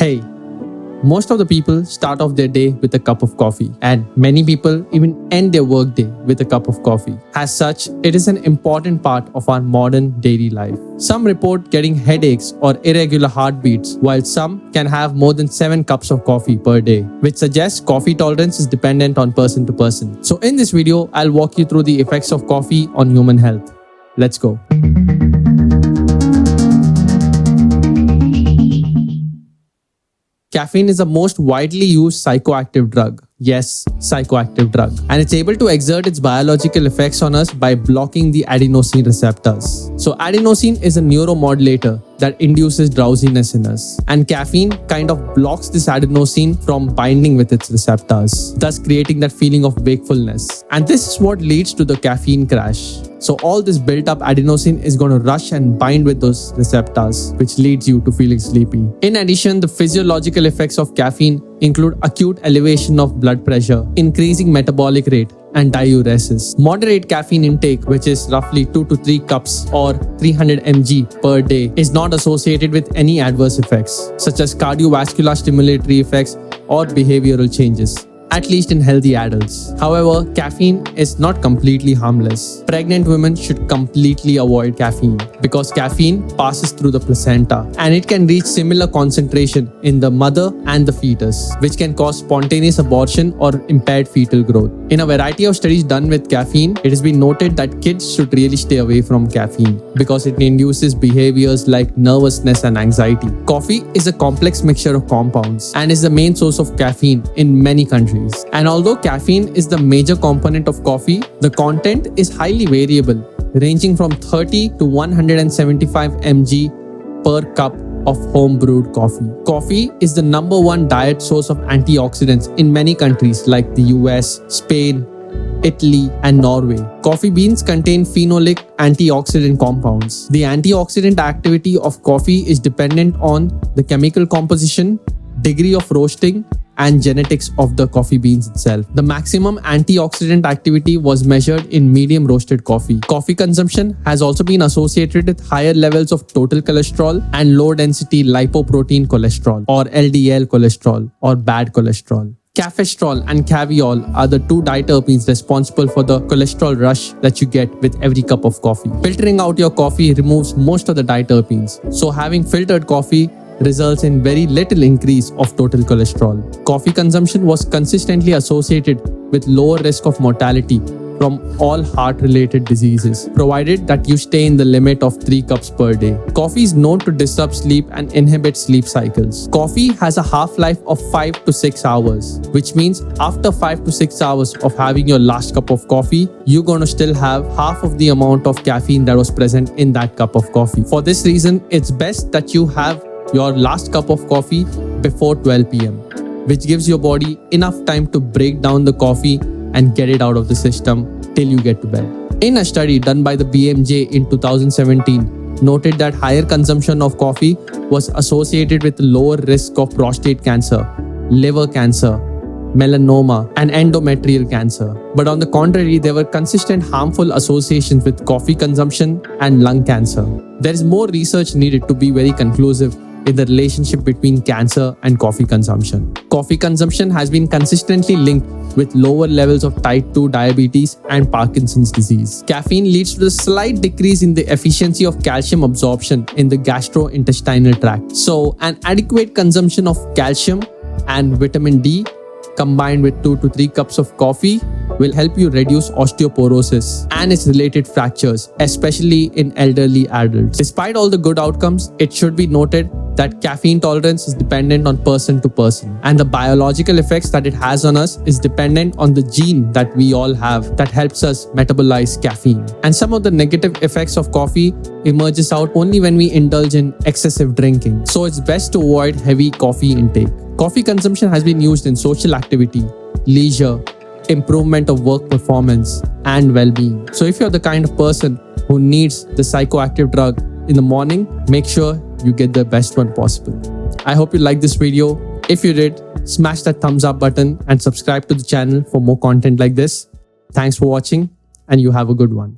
Hey, most of the people start off their day with a cup of coffee, and many people even end their workday with a cup of coffee. As such, it is an important part of our modern daily life. Some report getting headaches or irregular heartbeats, while some can have more than 7 cups of coffee per day, which suggests coffee tolerance is dependent on person to person. So in this video, I'll walk you through the effects of coffee on human health. Let's go. Caffeine is the most widely used psychoactive drug. Yes, psychoactive drug. And it's able to exert its biological effects on us by blocking the adenosine receptors. So adenosine is a neuromodulator that induces drowsiness in us. And caffeine kind of blocks this adenosine from binding with its receptors, thus creating that feeling of wakefulness. And this is what leads to the caffeine crash. So all this built up adenosine is going to rush and bind with those receptors, which leads you to feeling sleepy. In addition, the physiological effects of caffeine include acute elevation of blood pressure, increasing metabolic rate, and diuresis. Moderate caffeine intake, which is roughly 2 to 3 cups or 300 mg per day, is not associated with any adverse effects, such as cardiovascular stimulatory effects or behavioral changes, at least in healthy adults. However, caffeine is not completely harmless. Pregnant women should completely avoid caffeine because caffeine passes through the placenta and it can reach similar concentration in the mother and the fetus, which can cause spontaneous abortion or impaired fetal growth. In a variety of studies done with caffeine, it has been noted that kids should really stay away from caffeine because it induces behaviors like nervousness and anxiety. Coffee is a complex mixture of compounds and is the main source of caffeine in many countries. And although caffeine is the major component of coffee, the content is highly variable, ranging from 30 to 175 mg per cup of home-brewed coffee. Coffee is the #1 diet source of antioxidants in many countries like the US, Spain, Italy, and Norway. Coffee beans contain phenolic antioxidant compounds. The antioxidant activity of coffee is dependent on the chemical composition, degree of roasting, and genetics of the coffee beans itself. The maximum antioxidant activity was measured in medium roasted coffee. Coffee consumption has also been associated with higher levels of total cholesterol and low density lipoprotein cholesterol, or LDL cholesterol, or bad cholesterol. Cafestrol and caviol are the 2 diterpenes responsible for the cholesterol rush that you get with every cup of coffee. Filtering out your coffee removes most of the diterpenes, so having filtered coffee results in very little increase of total cholesterol. Coffee consumption was consistently associated with lower risk of mortality from all heart-related diseases, provided that you stay in the limit of 3 cups per day. Coffee is known to disrupt sleep and inhibit sleep cycles. Coffee has a half-life of 5 to 6 hours, which means after 5 to 6 hours of having your last cup of coffee, you're going to still have half of the amount of caffeine that was present in that cup of coffee. For this reason, it's best that you have your last cup of coffee before 12 p.m., which gives your body enough time to break down the coffee and get it out of the system till you get to bed. In a study done by the BMJ in 2017, noted that higher consumption of coffee was associated with lower risk of prostate cancer, liver cancer, melanoma, and endometrial cancer. But on the contrary, there were consistent harmful associations with coffee consumption and lung cancer. There is more research needed to be very conclusive in the relationship between cancer and coffee consumption. Coffee consumption has been consistently linked with lower levels of type 2 diabetes and Parkinson's disease. Caffeine leads to a slight decrease in the efficiency of calcium absorption in the gastrointestinal tract. So, an adequate consumption of calcium and vitamin D combined with 2 to 3 cups of coffee will help you reduce osteoporosis and its related fractures, especially in elderly adults. Despite all the good outcomes, it should be noted that caffeine tolerance is dependent on person to person, and the biological effects that it has on us is dependent on the gene that we all have that helps us metabolize caffeine. And some of the negative effects of coffee emerges out only when we indulge in excessive drinking. So it's best to avoid heavy coffee intake. Coffee consumption has been used in social activity, leisure, improvement of work performance, and well-being. So if you're the kind of person who needs the psychoactive drug in the morning, make sure you get the best one possible. I hope you liked this video. If you did, smash that thumbs up button and subscribe to the channel for more content like this. Thanks for watching, and you have a good one.